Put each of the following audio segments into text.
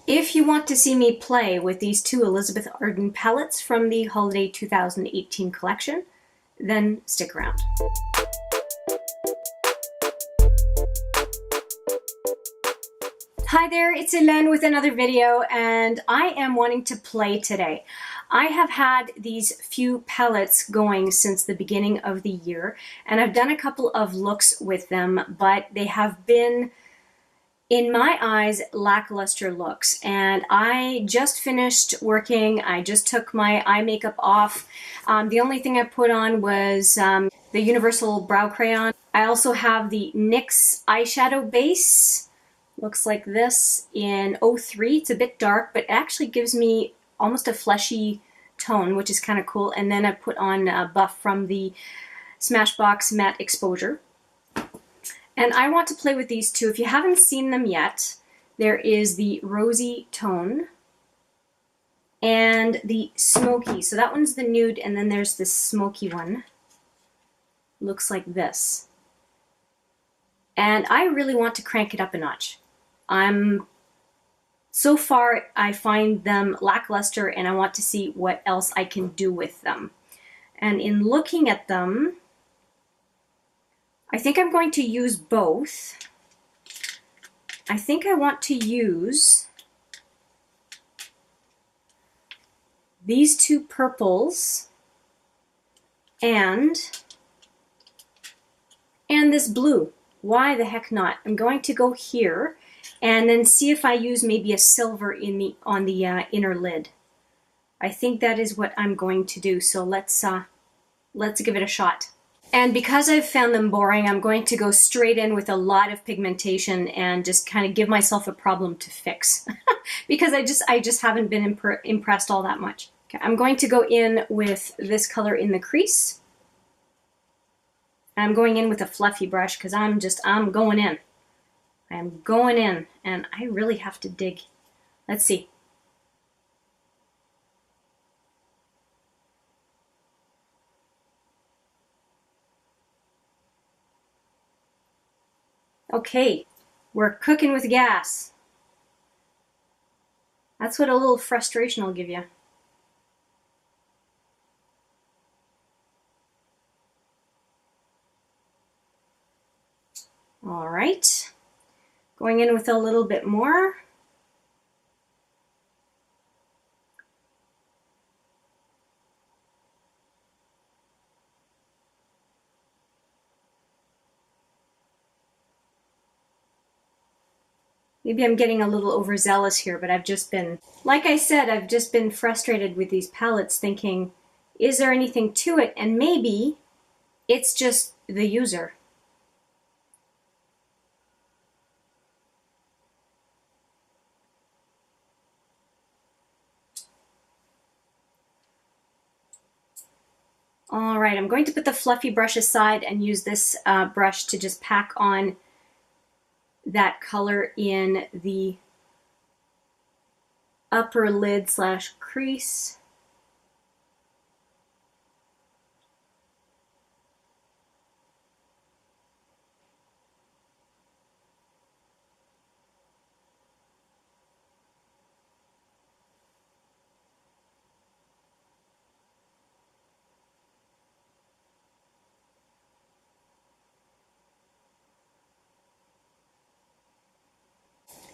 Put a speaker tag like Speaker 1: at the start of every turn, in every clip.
Speaker 1: If you want to see me play with these two Elizabeth Arden palettes from the Holiday 2018 collection, then stick around. Hi there, it's Hélène with another video, and I am wanting to play today. I have had these few palettes going since the beginning of the year, and I've done a couple of looks with them, but they have been, in my eyes, lackluster looks. And I just finished working. I just took my eye makeup off. The only thing I put on was the Universal Brow Crayon. I also have the NYX eyeshadow base. Looks like this in 03. It's a bit dark, but it actually gives me almost a fleshy tone, which is kind of cool. And then I put on a buff from the Smashbox Matte Exposure. And I want to play with these two. If you haven't seen them yet, there is the Rosy Tone and the Smoky. So that one's the nude, and then there's this smoky one. Looks like this. And I really want to crank it up a notch. So far, I find them lackluster, and I want to see what else I can do with them. And in looking at them, I think I'm going to use both. I think I want to use these two purples and this blue. Why the heck not? I'm going to go here and then see if I use maybe a silver on the inner lid. I think that is what I'm going to do. So let's give it a shot. And because I've found them boring, I'm going to go straight in with a lot of pigmentation and just kind of give myself a problem to fix because I just haven't been impressed all that much. Okay, I'm going to go in with this color in the crease. I'm going in with a fluffy brush because I'm going in. I'm going in, and I really have to dig. Let's see. Okay, we're cooking with gas. That's what a little frustration will give you. All right, going in with a little bit more. Maybe I'm getting a little overzealous here, but I've just been, like I said, I've just been frustrated with these palettes thinking, is there anything to it? And maybe it's just the user. All right, I'm going to put the fluffy brush aside and use this brush to just pack on that color in the upper lid / crease.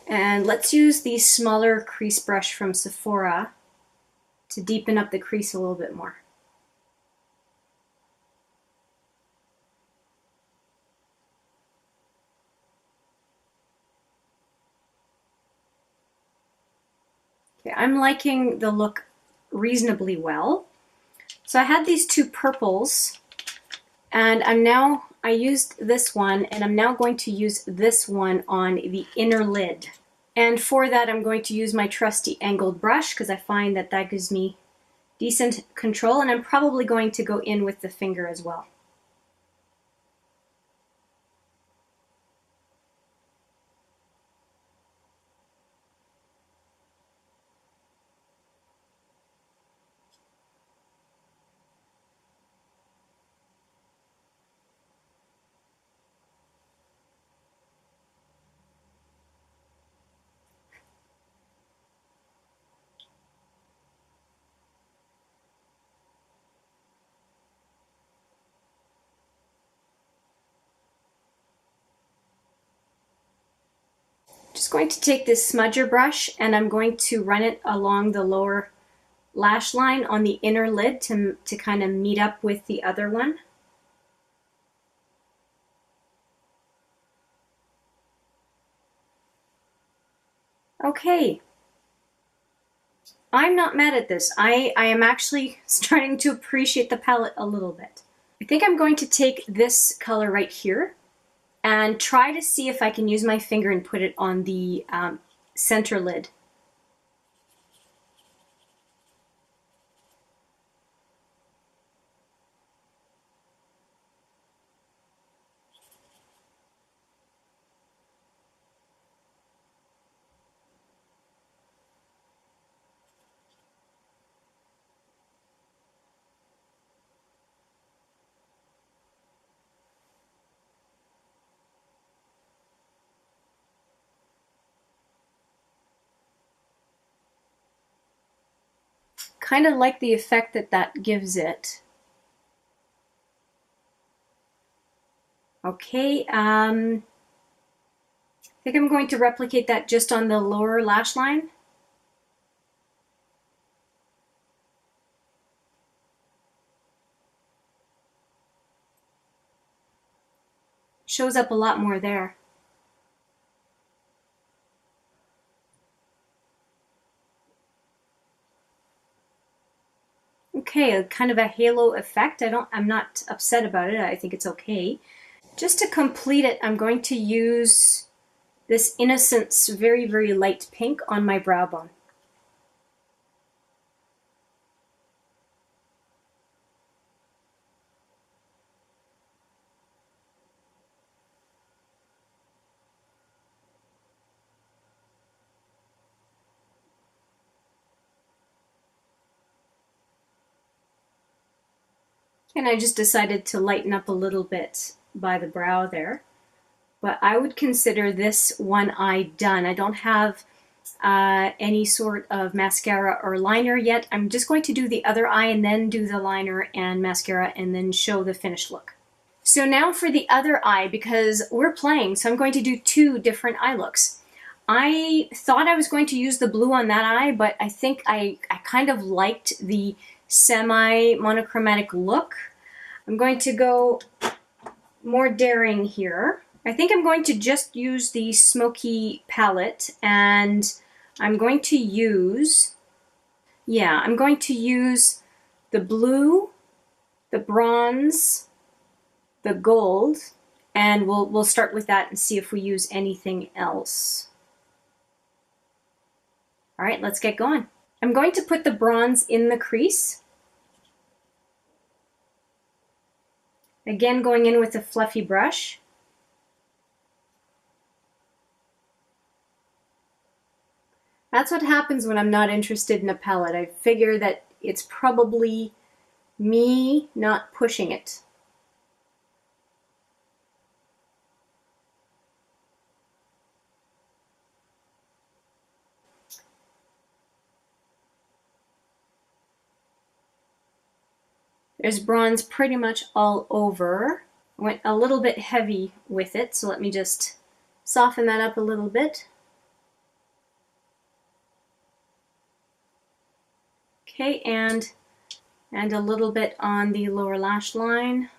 Speaker 1: And let's use the smaller crease brush from Sephora to deepen up the crease a little bit more. Okay, I'm liking the look reasonably well. So I had these two purples, and I used this one, and I'm now going to use this one on the inner lid. And for that, I'm going to use my trusty angled brush because I find that that gives me decent control, and I'm probably going to go in with the finger as well. just going to take this smudger brush and I'm going to run it along the lower lash line on the inner lid to kind of meet up with the other one. Okay, I'm not mad at this. I am actually starting to appreciate the palette a little bit. I think I'm going to take this color right here and try to see if I can use my finger and put it on the center lid. Kind of like the effect that that gives it. Okay, I think I'm going to replicate that just on the lower lash line. Shows up a lot more there. Okay, kind of a halo effect. I'm not upset about it. I think it's okay. Just to complete it, I'm going to use this Innocence very, very light pink on my brow bone. And I just decided to lighten up a little bit by the brow there. But I would consider this one eye done. I don't have any sort of mascara or liner yet. I'm just going to do the other eye and then do the liner and mascara and then show the finished look. So now for the other eye, because we're playing, so I'm going to do two different eye looks. I thought I was going to use the blue on that eye, but I think I kind of liked the semi-monochromatic look. I'm going to go more daring here. I think I'm going to just use the Smoky palette, and I'm going to use, I'm going to use the blue, the bronze, the gold, and we'll start with that and see if we use anything else. All right, let's get going. I'm going to put the bronze in the crease. Again, going in with a fluffy brush. That's what happens when I'm not interested in a palette. I figure that it's probably me not pushing it. There's bronze pretty much all over. I went a little bit heavy with it, so let me just soften that up a little bit. Okay, and a little bit on the lower lash line.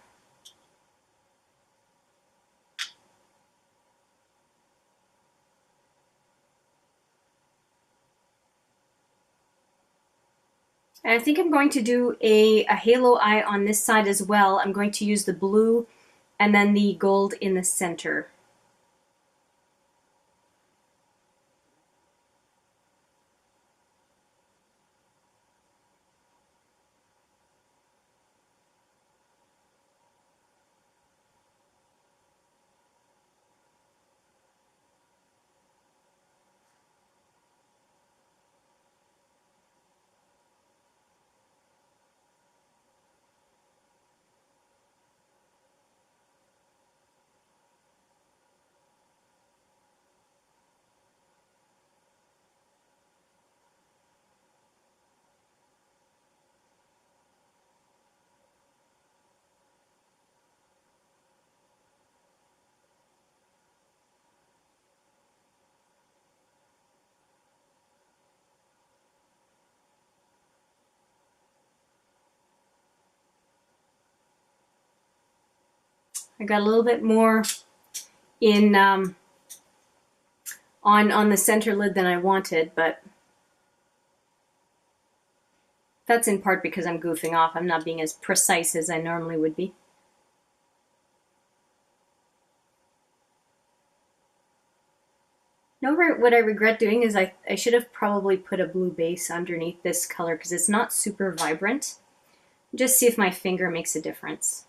Speaker 1: And I think I'm going to do a halo eye on this side as well. I'm going to use the blue and then the gold in the center. I got a little bit more in on the center lid than I wanted, but that's in part because I'm goofing off. I'm not being as precise as I normally would be. You know what I regret doing is I should have probably put a blue base underneath this color because it's not super vibrant. Just see if my finger makes a difference.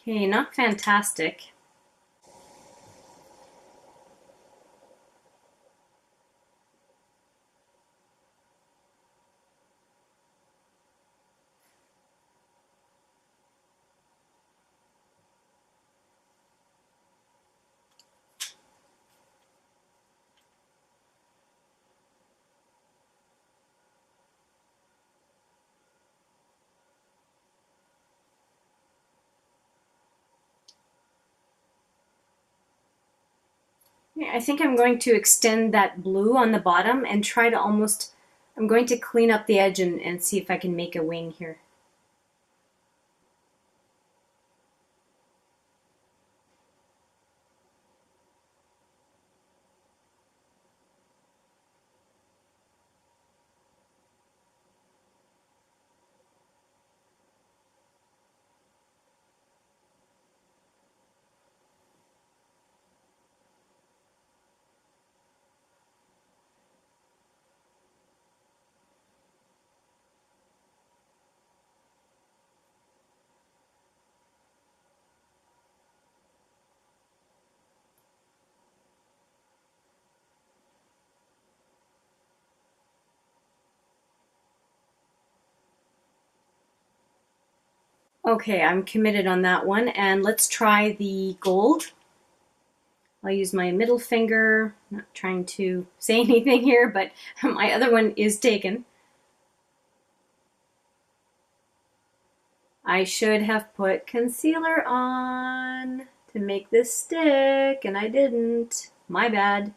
Speaker 1: Okay, not fantastic. I think I'm going to extend that blue on the bottom and try to I'm going to clean up the edge and see if I can make a wing here. Okay, I'm committed on that one, and let's try the gold. I'll use my middle finger, not trying to say anything here, but my other one is taken. I should have put concealer on to make this stick, and I didn't. My bad.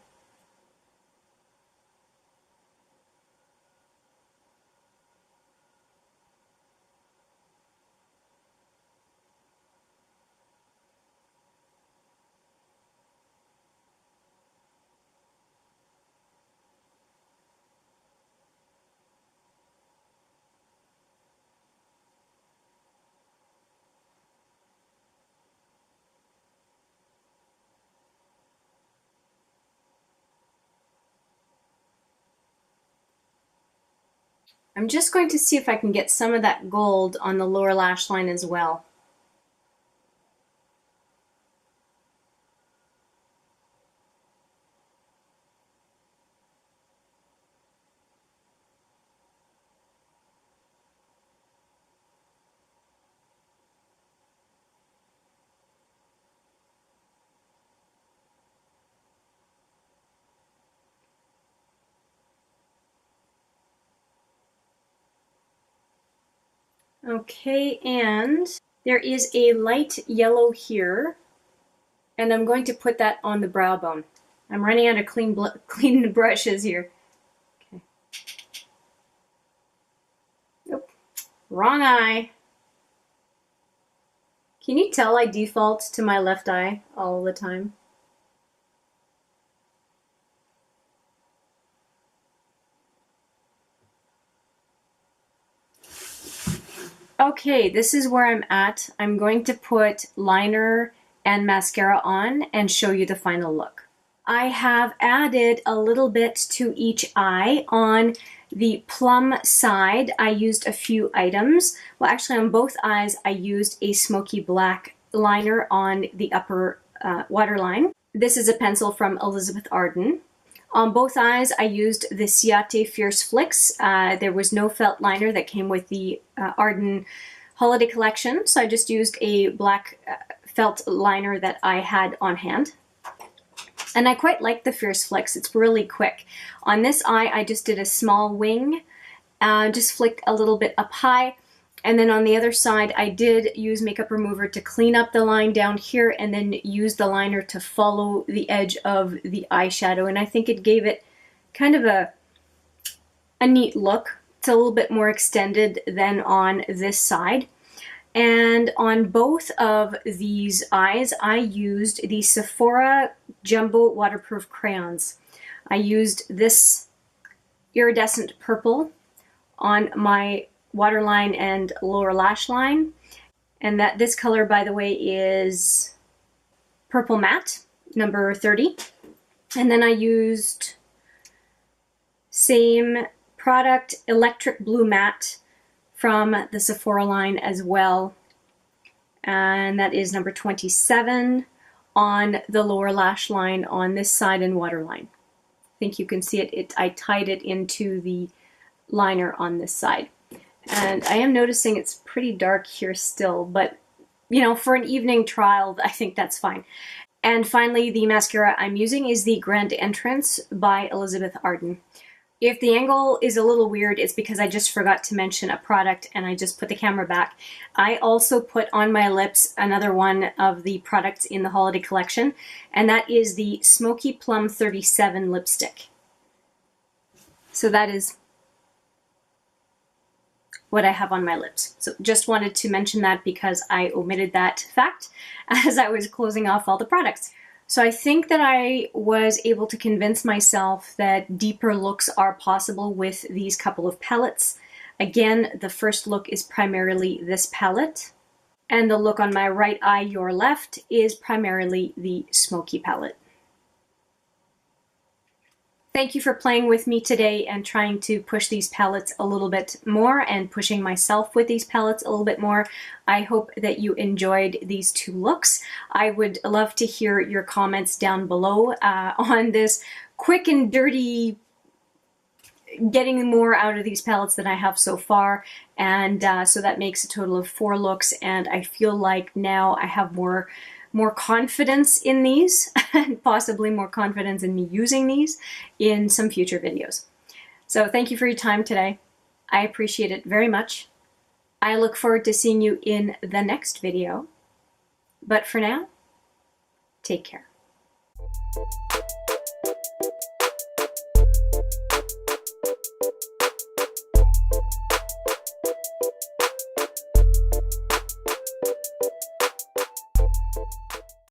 Speaker 1: I'm just going to see if I can get some of that gold on the lower lash line as well. Okay, and there is a light yellow here, and I'm going to put that on the brow bone. I'm running out of clean brushes here. Okay. Nope, wrong eye. Can you tell I default to my left eye all the time? Okay, this is where I'm at. I'm going to put liner and mascara on and show you the final look. I have added a little bit to each eye. On the plum side, I used a few items. Well, actually on both eyes, I used a smoky black liner on the upper waterline. This is a pencil from Elizabeth Arden. On both eyes, I used the Ciate Fierce Flicks. There was no felt liner that came with the Arden holiday collection, so I just used a black felt liner that I had on hand. And I quite like the Fierce Flicks. It's really quick. On this eye, I just did a small wing, just flicked a little bit up high. And then on the other side, I did use makeup remover to clean up the line down here and then use the liner to follow the edge of the eyeshadow. And I think it gave it kind of a neat look. It's a little bit more extended than on this side. And on both of these eyes, I used the Sephora Jumbo Waterproof Crayons. I used this iridescent purple on my waterline and lower lash line. And this color, by the way, is Purple Matte, number 30. And then I used same product, Electric Blue Matte, from the Sephora line as well, and that is number 27 on the lower lash line on this side and waterline. I think you can see it. I tied it into the liner on this side. And I am noticing it's pretty dark here still, but you know, for an evening trial, I think that's fine. And finally, the mascara I'm using is the Grand Entrance by Elizabeth Arden. If the angle is a little weird, it's because I just forgot to mention a product and I just put the camera back. I also put on my lips another one of the products in the holiday collection, and that is the Smoky Plum 37 lipstick. So that is what I have on my lips. So just wanted to mention that because I omitted that fact as I was closing off all the products. So I think that I was able to convince myself that deeper looks are possible with these couple of palettes. Again, the first look is primarily this palette, and the look on my right eye, your left, is primarily the Smoky palette. Thank you for playing with me today and trying to push these palettes a little bit more and pushing myself with these palettes a little bit more. I hope that you enjoyed these two looks. I would love to hear your comments down below on this quick and dirty getting more out of these palettes than I have so far. And so that makes a total of 4 looks, and I feel like now I have more confidence in these and possibly more confidence in me using these in some future videos. So thank you for your time today. I appreciate it very much. I look forward to seeing you in the next video. But for now, take care.